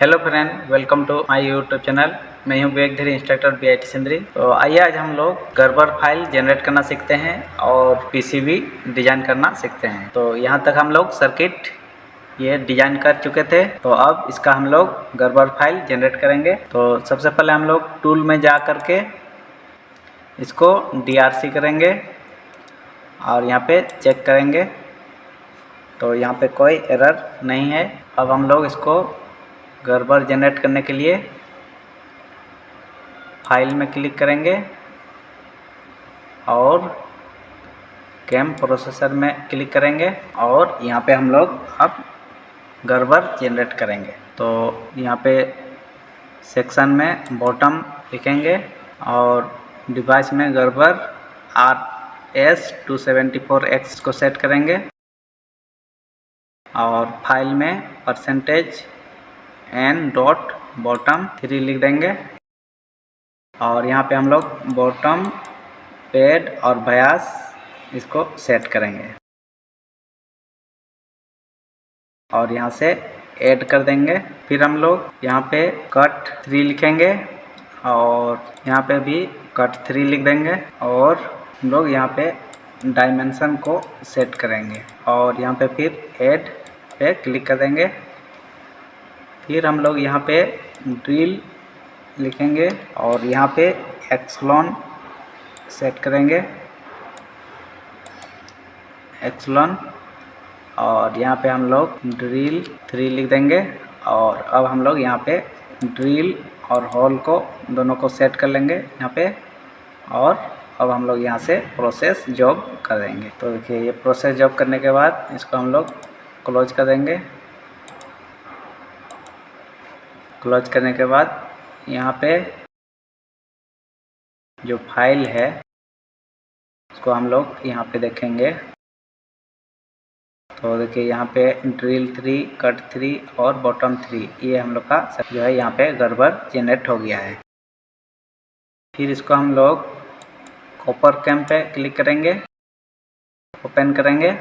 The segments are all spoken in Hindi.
Hello friend, welcome to my YouTube channel. मैं हूं विवेक धीरी, इंस्ट्रक्टर बीआईटी सिंदरी। तो आइए आज हम लोग गर्बर फाइल जनरेट करना सीखते हैं और पीसीबी डिजाइन करना सीखते हैं। तो यहां तक हम लोग सर्किट ये डिजाइन कर चुके थे, तो अब इसका हम लोग गर्बर फाइल जनरेट करेंगे। तो सबसे पहले हम लोग टूल में जा करके इसको DRC करेंगे और यहाँ पे चेक करेंगे। तो यहाँ पे कोई एरर नहीं है। अब हम लोग इसको गर्बर जनरेट करने के लिए फाइल में क्लिक करेंगे और कैम प्रोसेसर में क्लिक करेंगे और यहाँ पे हम लोग अब गर्बर जनरेट करेंगे। तो यहाँ पे सेक्शन में बॉटम लिखेंगे और डिवाइस में गर्बर RS274X को सेट करेंगे और फाइल में %n.bottom3 लिख देंगे और यहाँ पे हम लोग बॉटम पेड और बयास इसको सेट करेंगे और यहाँ से ऐड कर देंगे। फिर हम लोग यहाँ पे कट 3 लिखेंगे और यहाँ पे भी कट 3 लिख देंगे और हम लोग यहाँ पे डायमेंशन को सेट करेंगे और यहाँ पे फिर ऐड पे क्लिक कर देंगे। फिर हम लोग यहाँ पे ड्रिल लिखेंगे और यहाँ पे एक्सलॉन सेट करेंगे, एक्सलॉन, और यहाँ पे हम लोग ड्रिल 3 लिख देंगे और अब हम लोग यहाँ पे ड्रिल और होल को दोनों को सेट कर लेंगे यहाँ पे और अब हम लोग यहाँ से प्रोसेस जॉब कर देंगे। तो देखिए ये प्रोसेस जॉब करने के बाद इसको हम लोग क्लोज कर देंगे। क्लोज करने के बाद यहाँ पे जो फाइल है उसको हम लोग यहाँ पे देखेंगे। तो देखिए यहाँ पे ड्रिल 3, कट 3 और बॉटम 3 ये हम लोग का सब जो है यहाँ पे गर्बर जनरेट हो गया है। फिर इसको हम लोग कॉपर कैम पे क्लिक करेंगे, ओपन करेंगे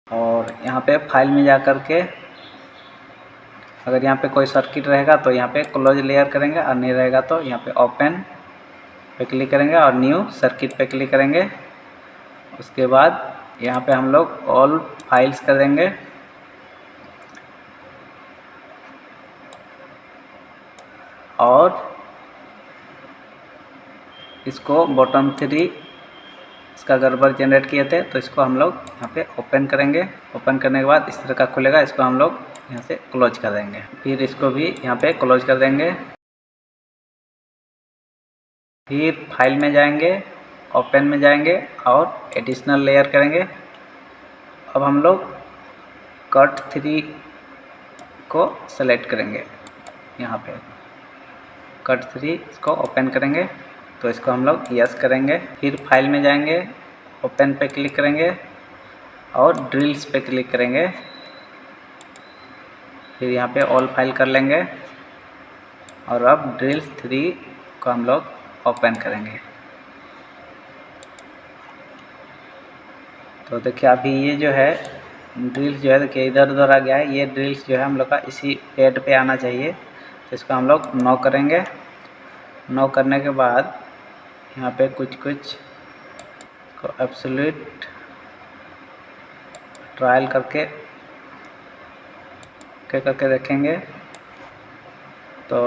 और यहाँ पे फाइल में जा कर के अगर यहाँ पे कोई सर्किट रहेगा तो यहाँ पे क्लोज लेयर करेंगे और नहीं रहेगा तो यहाँ पे ओपन पे क्लिक करेंगे और न्यू सर्किट पे क्लिक करेंगे। उसके बाद यहाँ पे हम लोग ऑल फाइल्स कर देंगे और इसको बॉटम 3 इसका गर्बर जनरेट किए थे तो इसको हम लोग यहाँ पे ओपन करेंगे। ओपन करने के बाद इस तरह का खुलेगा, इसको हम लोग यहाँ से क्लोज कर देंगे। फिर इसको भी यहाँ पे क्लोज कर देंगे। फिर फाइल में जाएंगे, ओपन में जाएंगे और एडिशनल लेयर करेंगे। अब हम लोग कट 3 को सेलेक्ट करेंगे, यहाँ पे कट 3 इसको ओपन करेंगे तो इसको हम लोग यस करेंगे। फिर फाइल में जाएंगे, ओपन पे क्लिक करेंगे और ड्रिल्स पे क्लिक करेंगे। फिर यहाँ पे ऑल फाइल कर लेंगे और अब ड्रिल्स 3 को हम लोग ओपन करेंगे। तो देखिए अभी ये जो है ड्रिल्स जो है देखिए इधर उधर आ गया है। ये ड्रिल्स जो है हम लोग का इसी पेड पे आना चाहिए, तो इसको हम लोग नो करेंगे। नो करने के बाद यहाँ पे कुछ को एब्सोल्यूट ट्रायल करके देखेंगे। तो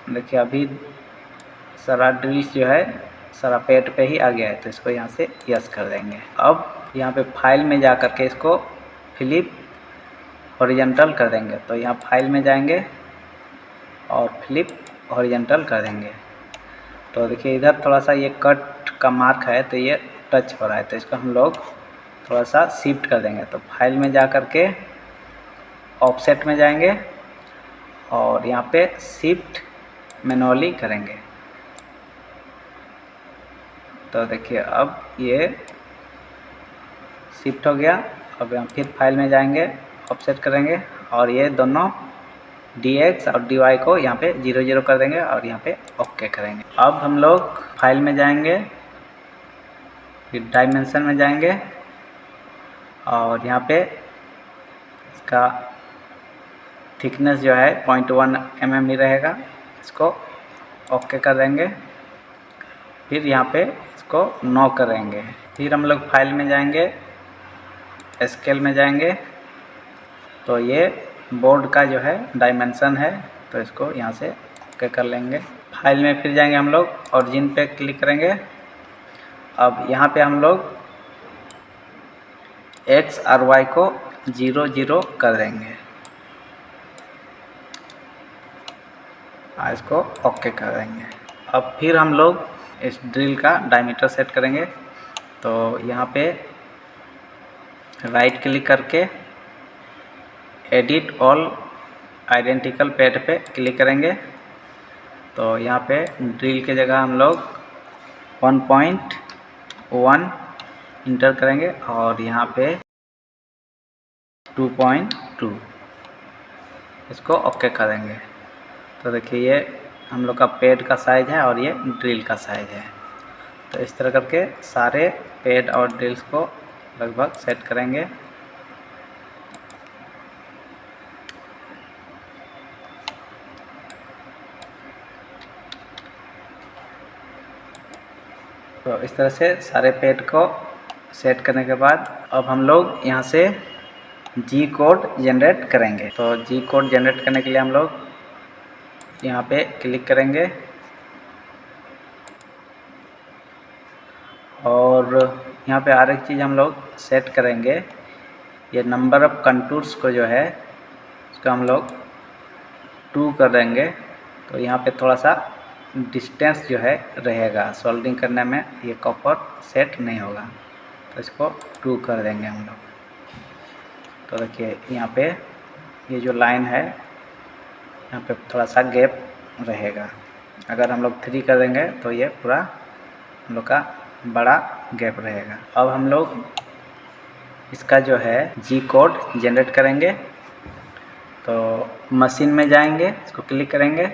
देखिए अभी सारा ड्रिल्स जो है सारा पेड पे ही आ गया है, तो इसको यहाँ से यस कर देंगे। अब यहाँ पे फाइल में जा कर के इसको फ्लिप हॉरिजॉन्टल कर देंगे। तो यहाँ फाइल में जाएंगे और फ्लिप हॉरिजॉन्टल कर देंगे। तो देखिए इधर थोड़ा सा ये कट का मार्क है तो ये टच हो रहा है, तो इसको हम लोग थोड़ा सा शिफ्ट कर देंगे। तो फाइल में जा कर के ऑफसेट में जाएंगे और यहाँ पे शिफ्ट मैनुअली करेंगे। तो देखिए अब ये शिफ्ट हो गया। अब यहाँ फिर फाइल में जाएंगे, ऑफसेट करेंगे और ये दोनों DX और DY को यहाँ पे 0 0 कर देंगे और यहाँ पे ओके करेंगे। अब हम लोग फाइल में जाएंगे, फिर डायमेंशन में जाएंगे और यहाँ पे इसका थिकनेस जो है 0.1 mm ही रहेगा। इसको ओके कर देंगे। फिर यहाँ पे इसको नो करेंगे। फिर हम लोग फाइल में जाएंगे, स्केल में जाएंगे, तो ये बोर्ड का जो है डायमेंशन है, तो इसको यहाँ से ओके कर लेंगे। फाइल में फिर जाएंगे हम लोग, ओरिजिन पे क्लिक करेंगे। अब यहाँ पे हम लोग x और y को 0 0 कर देंगे और इसको ओके कर देंगे। अब फिर हम लोग इस ड्रिल का डायमीटर सेट करेंगे। तो यहाँ पे राइट क्लिक करके एडिट ऑल आइडेंटिकल पैड पे क्लिक करेंगे। तो यहाँ पे ड्रिल के जगह हम लोग 1.1 इंटर करेंगे और यहाँ पे 2.2 इसको ओके करेंगे। तो देखिए ये हम लोग का पैड का साइज़ है और ये ड्रिल का साइज़ है। तो इस तरह करके सारे पैड और ड्रिल्स को लगभग सेट करेंगे। तो इस तरह से सारे पैड को सेट करने के बाद अब हम लोग यहाँ से जी कोड जनरेट करेंगे। तो जी कोड जनरेट करने के लिए हम लोग यहाँ पे क्लिक करेंगे और यहाँ पे हर एक चीज़ हम लोग सेट करेंगे। ये नंबर ऑफ कंटूर्स को जो है उसको हम लोग 2 कर देंगे। तो यहाँ पे थोड़ा सा डिस्टेंस जो है रहेगा, सोल्डिंग करने में ये कॉपर सेट नहीं होगा, तो इसको 2 कर देंगे हम लोग। तो देखिए यहाँ पे ये जो लाइन है यहाँ पे थोड़ा सा गैप रहेगा। अगर हम लोग 3 कर देंगे तो ये पूरा हम लोग का बड़ा गैप रहेगा। अब हम लोग इसका जो है जी कोड जनरेट करेंगे। तो मशीन में जाएंगे, इसको क्लिक करेंगे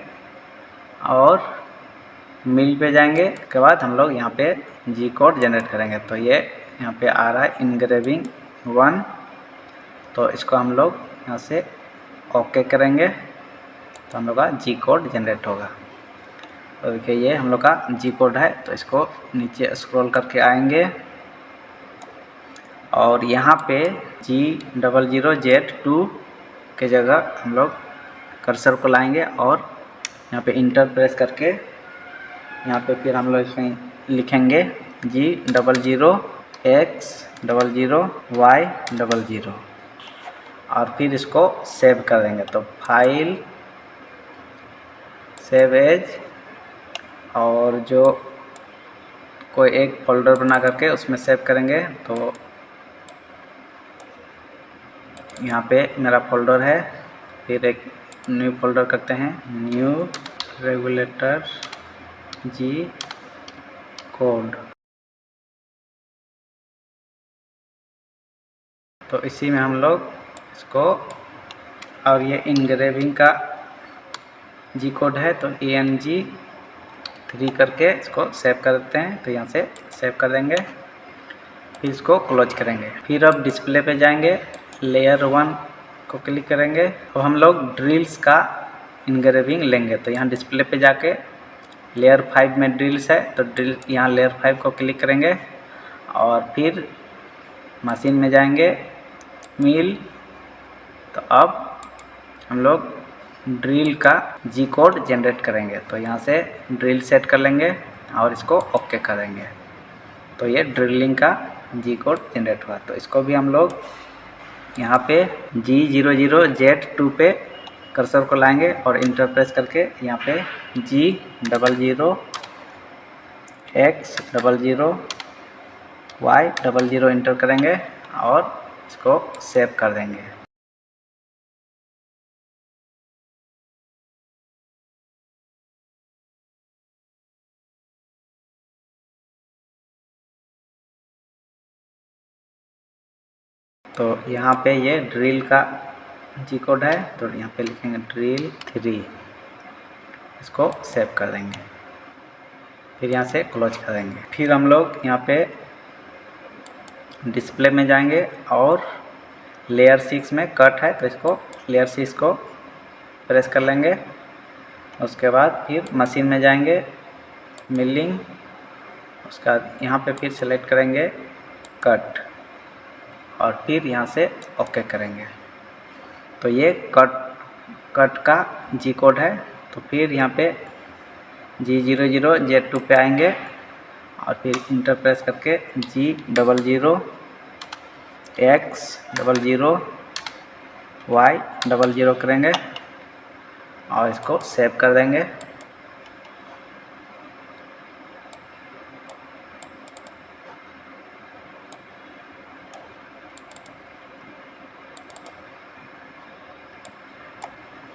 और मिल पे जाएंगे। उसके बाद हम लोग यहाँ पे जी कोड जनरेट करेंगे। तो ये यहाँ पे आ रहा है इनग्रेविंग 1, तो इसको हम लोग यहाँ से ओके करेंगे तो हम लोग का जी कोड जनरेट होगा। तो देखिए ये हम लोग का जी कोड है। तो इसको नीचे स्क्रॉल करके आएंगे और यहाँ पे G00Z2 के जगह हम लोग कर्सर को लाएंगे और यहाँ पे इंटर प्रेस करके यहाँ पे फिर हम लोग इसमें लिखेंगे G00X00Y00 और फिर इसको सेव कर देंगे। तो फाइल, सेव एज, और जो कोई एक फोल्डर बना करके उसमें सेव करेंगे। तो यहाँ पे मेरा फोल्डर है, फिर एक न्यू फोल्डर करते हैं, न्यू रेगुलेटर जी कोड। तो इसी में हम लोग इसको, और ये इनग्रेविंग का जी कोड है तो ENG3 करके इसको सेव कर देते हैं। तो यहाँ से सेव कर देंगे, फिर इसको क्लोज करेंगे। फिर अब डिस्प्ले पे जाएंगे, लेयर 1 को क्लिक करेंगे। तो हम लोग ड्रिल्स का इनग्रेविंग लेंगे। तो यहाँ डिस्प्ले पे जाके लेयर 5 में ड्रिल्स है, तो ड्रिल यहाँ लेयर 5 को क्लिक करेंगे और फिर मशीन में जाएंगे, मिल। तो अब हम लोग ड्रिल का जी कोड जनरेट करेंगे। तो यहाँ से ड्रिल सेट कर लेंगे और इसको ओके करेंगे। तो ये ड्रिलिंग का जी कोड जनरेट हुआ। तो इसको भी हम लोग यहाँ पे G00Z2 पे कर्सर को लाएंगे और इंटर प्रेस करके यहाँ पे G00X00Y00 इंटर करेंगे और इसको सेव कर देंगे। तो यहाँ पे ये ड्रिल का जी कोड है, तो यहाँ पे लिखेंगे ड्रिल 3, इसको सेव कर देंगे, फिर यहाँ से क्लोज कर देंगे। फिर हम लोग यहाँ पे डिस्प्ले में जाएंगे और लेयर 6 में कट है, तो इसको लेयर 6 को प्रेस कर लेंगे। उसके बाद फिर मशीन में जाएंगे, मिलिंग, उसके बाद यहाँ पे फिर सेलेक्ट करेंगे कट और फिर यहाँ से ओके करेंगे। तो ये कट का जी कोड है। तो फिर यहाँ पे G00 Z2 पे आएंगे और फिर इंटर प्रेस करके G00 X00 Y00 करेंगे और इसको सेव कर देंगे।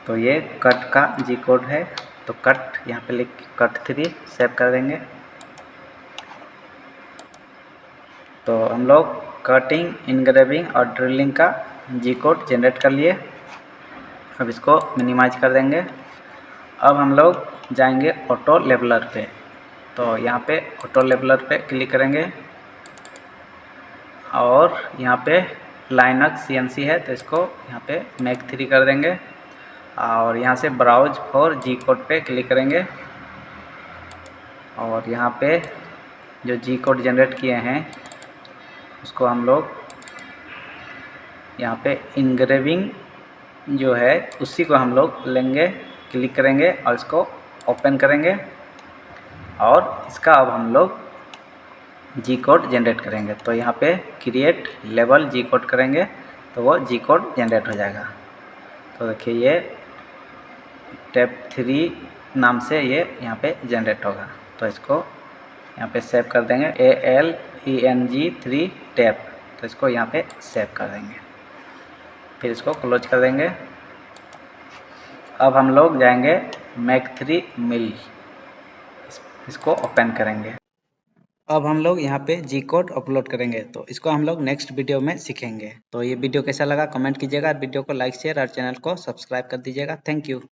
तो ये कट का जी कोड है। तो कट यहाँ पे लिख कट 3 सेव कर देंगे। तो हम लोग कटिंग, इनग्रेविंग और ड्रिलिंग का जी कोड जनरेट कर लिए। अब इसको मिनिमाइज कर देंगे। अब हम लोग जाएंगे ऑटो लेवलर पे। तो यहाँ पे ऑटो लेवलर पे क्लिक करेंगे और यहाँ पे लाइनक्स CNC है तो इसको यहाँ पे मैक 3 कर देंगे और यहाँ से ब्राउज फॉर जी कोड पे क्लिक करेंगे और यहाँ पे जो जी कोड जनरेट किए हैं उसको हम लोग यहाँ पे इनग्रेविंग जो है उसी को हम लोग लेंगे, क्लिक करेंगे और इसको ओपन करेंगे और इसका अब हम लोग जी कोड जनरेट करेंगे। तो यहाँ पे क्रिएट लेवल जी कोड करेंगे तो वो जी कोड जनरेट हो जाएगा। तो देखिए ये टैप 3 नाम से ये यहाँ पे जनरेट होगा। तो इसको यहाँ पे सेव कर देंगे ALENG3 टैप। तो इसको यहाँ पे सेव कर देंगे, फिर इसको क्लोज कर देंगे। अब हम लोग जाएंगे मैक 3 मिल, इसको ओपन करेंगे। अब हम लोग यहाँ पे जी कोड अपलोड करेंगे तो इसको हम लोग नेक्स्ट वीडियो में सीखेंगे। तो ये वीडियो कैसा लगा कमेंट कीजिएगा, वीडियो को लाइक शेयर और चैनल को सब्सक्राइब कर दीजिएगा। Thank you.